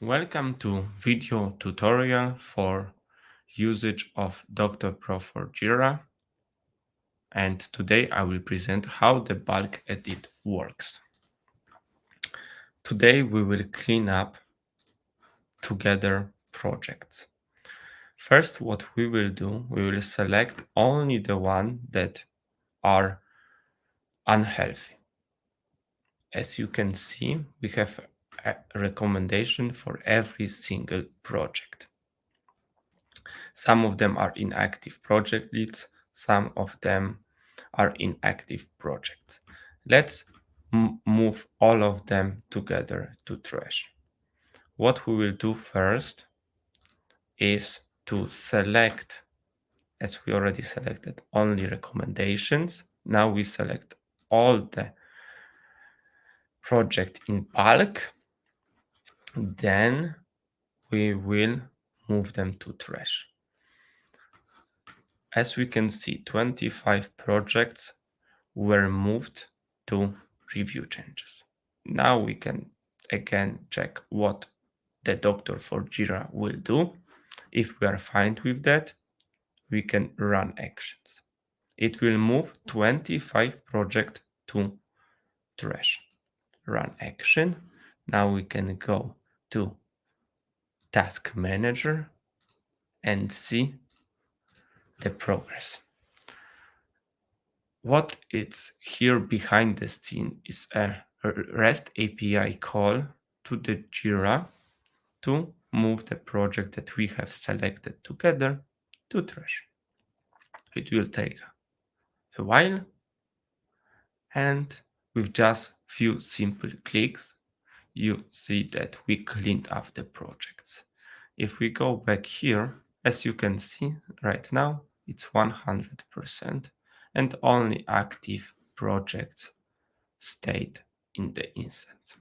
Welcome to video tutorial for usage of Dr. Pro for Jira, and today I will present how the bulk edit works. Today we will clean up together projects. First, what we will do, we will select only the one that are unhealthy. As you can see, we have a recommendation for every single project. Some of them are inactive project leads, some of them are inactive projects. Let's move all of them together to trash. What we will do first is to select, as we already selected, only recommendations. Now we select all the project in bulk. Then we will move them to trash. As we can see, 25 projects were moved to review changes. Now we can again check what the doctor for Jira will do. If we are fine with that, we can run actions. It will move 25 projects to trash. Run action. Now we can go to Task Manager and see the progress. What is here behind the scene is a REST API call to the Jira to move the project that we have selected together to trash. It will take a while, and with just few simple clicks, you see that we cleaned up the projects. If we go back here, as you can see right now, it's 100%, and only active projects stayed in the instance.